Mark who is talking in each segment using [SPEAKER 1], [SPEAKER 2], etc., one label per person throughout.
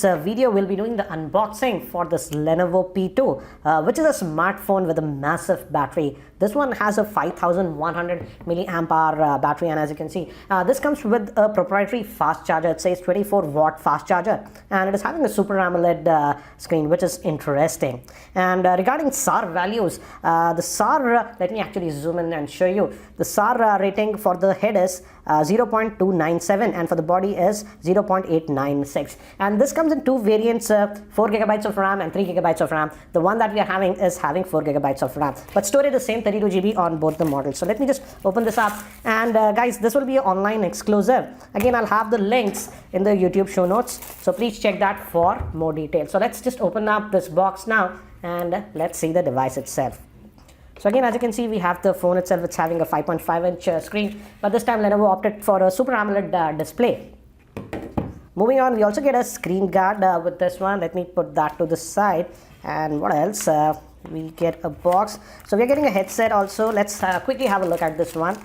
[SPEAKER 1] Video we'll be doing the unboxing for this Lenovo P2 which is a smartphone with a massive battery. This one has a 5100 milliamp hour battery, and as you can see this comes with a proprietary fast charger. It says 24-watt fast charger, and it is having a Super AMOLED screen, which is interesting. And regarding SAR values, the SAR, let me actually zoom in and show you. The SAR rating for the head is 0.297 and for the body is 0.896, and this comes in two variants, 4GB of RAM and 3GB of RAM. The one that we are having is having 4GB of RAM, but storage is same, 32GB on both the models. So let me just open this up, and guys, this will be an online exclusive. Again, I'll have the links in the YouTube show notes, so please check that for more details. So let's just open up this box now and let's see the device itself. So again, as you can see, we have the phone itself. It's having a 5.5-inch screen, but this time Lenovo opted for a Super AMOLED display. Moving on, we also get a screen guard with this one. Let me put that to the side. And what else? We get a box. So we're getting a headset also. Let's quickly have a look at this one.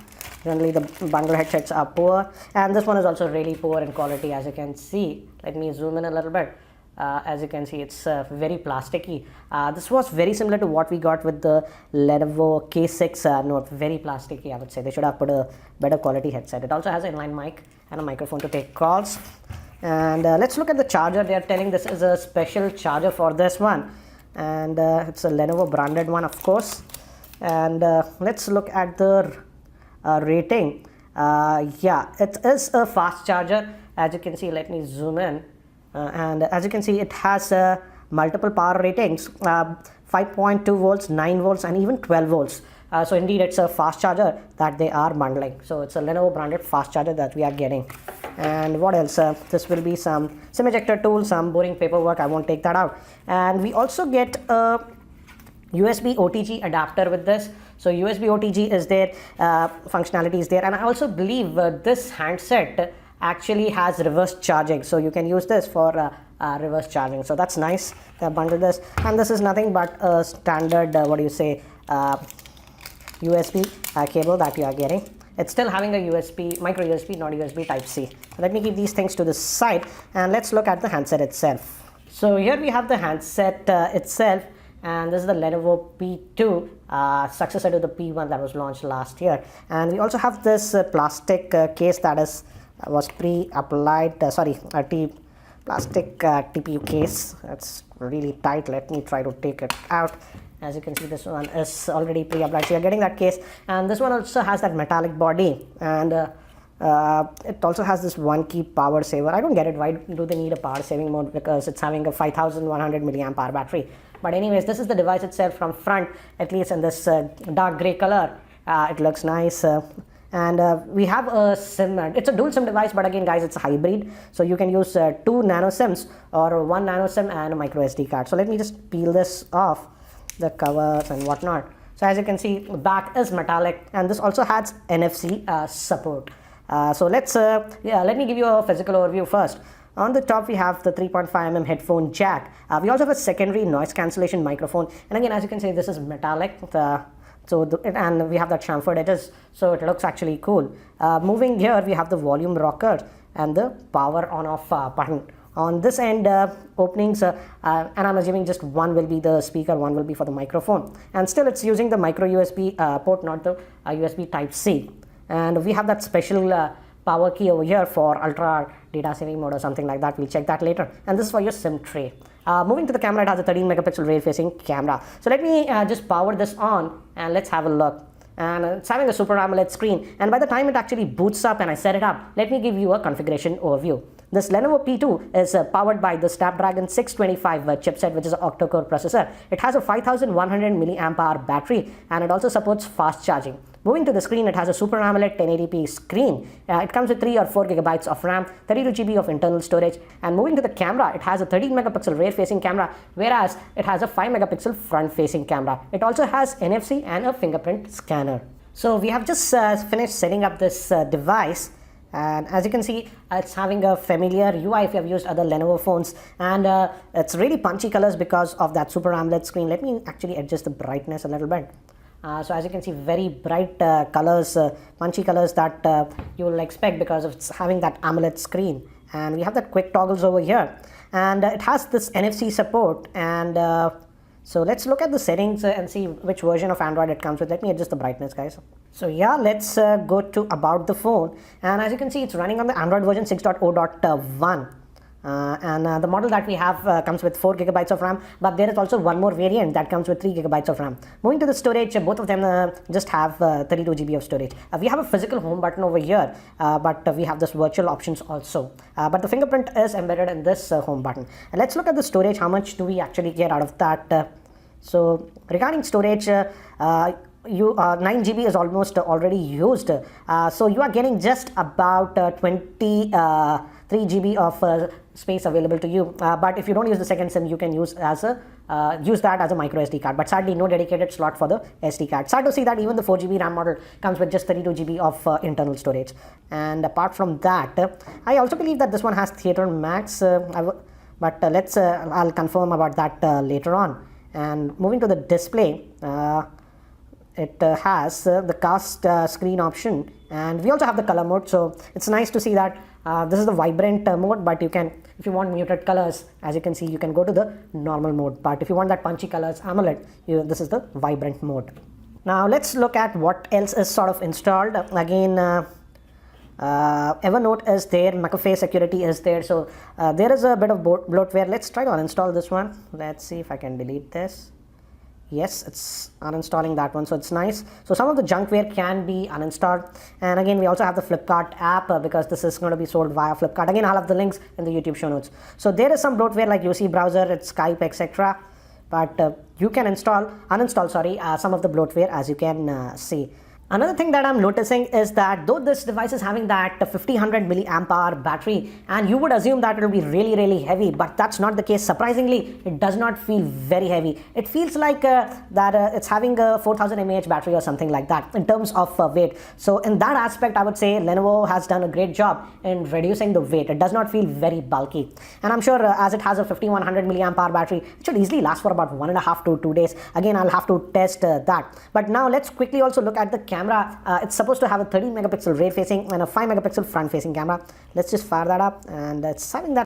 [SPEAKER 1] Generally, the bundle headsets are poor, and this one is also really poor in quality, as you can see. Let me zoom in a little bit. As you can see, it's very plasticky. This was very similar to what we got with the Lenovo K6 Note. Very plasticky, I would say. They should have put a better quality headset. It also has an inline mic and a microphone to take calls. And let's look at the charger. They are telling this is a special charger for this one, and it's a Lenovo branded one, of course. And let's look at the rating. Yeah, it is a fast charger, as you can see. Let me zoom in. And as you can see, it has multiple power ratings, 5.2 volts, 9 volts, and even 12 volts. So indeed, it's a fast charger that they are bundling. So it's a Lenovo branded fast charger that we are getting. And what else? This will be some SIM ejector tool, some boring paperwork. I won't take that out. And we also get a USB OTG adapter with this. So USB OTG is there, functionality is there, and I also believe this handset actually has reverse charging, so you can use this for reverse charging. So that's nice. They bundled this, and this is nothing but a standard USB cable that you are getting. It's still having a USB, micro USB, not USB Type C. Let me keep these things to the side, and let's look at the handset itself. So here we have the handset itself, and this is the Lenovo P2, successor to the P1 that was launched last year. And we also have this plastic case that was pre-applied, plastic TPU case. That's really tight. Let me try to take it out. As you can see, this one is already pre-applied, so you're getting that case. And this one also has that metallic body, and it also has this one key power saver. I don't get it. Why do they need a power saving mode? Because it's having a 5100 milliamp hour battery. But anyways, this is the device itself from front, at least in this dark gray color. It looks nice. And we have a SIM. It's a dual SIM device, but again, guys, it's a hybrid. So you can use 2 nano SIMs or 1 nano SIM and a micro SD card. So let me just peel this off, the covers and whatnot. So as you can see, the back is metallic, and this also has NFC support. So let me give you a physical overview first. On the top, we have the 3.5mm headphone jack. We also have a secondary noise cancellation microphone. And again, as you can see, this is metallic. And we have that chamfered edges, so it looks actually cool. Moving here, we have the volume rocker and the power on-off button. On this end, openings, and I'm assuming just one will be the speaker, one will be for the microphone. And still, it's using the micro USB port, not the USB Type C. And we have that special power key over here for ultra data saving mode or something like that. We'll check that later. And this is for your SIM tray. Moving to the camera, it has a 13 megapixel rear facing camera. So let me just power this on and let's have a look. And it's having a Super AMOLED screen, and by the time it actually boots up and I set it up, let me give you a configuration overview. This Lenovo P2 is powered by the Snapdragon 625 chipset, which is an Octa core processor. It has a 5100 milliamp hour battery, and it also supports fast charging. Moving to the screen, it has a Super AMOLED 1080p screen. It comes with 3 or 4 gigabytes of RAM, 32GB of internal storage. And moving to the camera, it has a 13 megapixel rear facing camera, whereas it has a 5 megapixel front facing camera. It also has NFC and a fingerprint scanner. So we have just finished setting up this device. And as you can see, it's having a familiar UI if you have used other Lenovo phones, and it's really punchy colors because of that Super AMOLED screen. Let me actually adjust the brightness a little bit. So as you can see, very bright colors, punchy colors that you will expect because of it's having that AMOLED screen. And we have that quick toggles over here. and it has this NFC support. And so let's look at the settings and see which version of Android it comes with. Let me adjust the brightness, guys. So yeah, let's go to about the phone, and as you can see, it's running on the Android version 6.0.1. The model that we have comes with 4 gigabytes of RAM, but there is also one more variant that comes with 3 gigabytes of RAM. Moving to the storage, both of them just have 32 GB of storage. We have a physical home button over here, but we have this virtual options also. But the fingerprint is embedded in this home button. And let's look at the storage. How much do we actually get out of that? So regarding storage, 9 GB is almost already used. So you are getting just about 23 GB of space available to you, but if you don't use the second SIM, you can use that as a micro SD card, but sadly no dedicated slot for the SD card. Sad to see that even the 4 GB RAM model comes with just 32 GB of internal storage. And apart from that, I also believe that this one has Theater Max, but I'll confirm about that later on. And moving to the display, it has the cast screen option, and we also have the color mode. So it's nice to see that this is the vibrant mode, but you can, if you want muted colors, as you can see, you can go to the normal mode. But if you want that punchy colors AMOLED, this is the vibrant mode. Now let's look at what else is sort of installed. Again, Evernote is there, McAfee security is there, so there is a bit of bloatware. Let's try to uninstall this one. Let's see if I can delete this. Yes, it's uninstalling that one, so it's nice. So some of the junkware can be uninstalled. And again, we also have the Flipkart app because this is going to be sold via Flipkart. Again, I'll have the links in the YouTube show notes. So there is some bloatware like UC browser, it's Skype, etc. But you can uninstall some of the bloatware, as you can see. Another thing that I'm noticing is that though this device is having that 1500 milliamp hour battery, and you would assume that it will be really heavy, but that's not the case. Surprisingly, it does not feel very heavy. It feels like that it's having a 4000 mAh battery or something like that in terms of weight. So in that aspect, I would say Lenovo has done a great job in reducing the weight. It does not feel very bulky, and I'm sure as it has a 5100 milliamp hour battery, it should easily last for about 1.5 to 2 days. Again, I'll have to test that. But now let's quickly also look at the camera. It's supposed to have a 13 megapixel rear facing and a 5 megapixel front facing camera. Let's just fire that up, and it's having that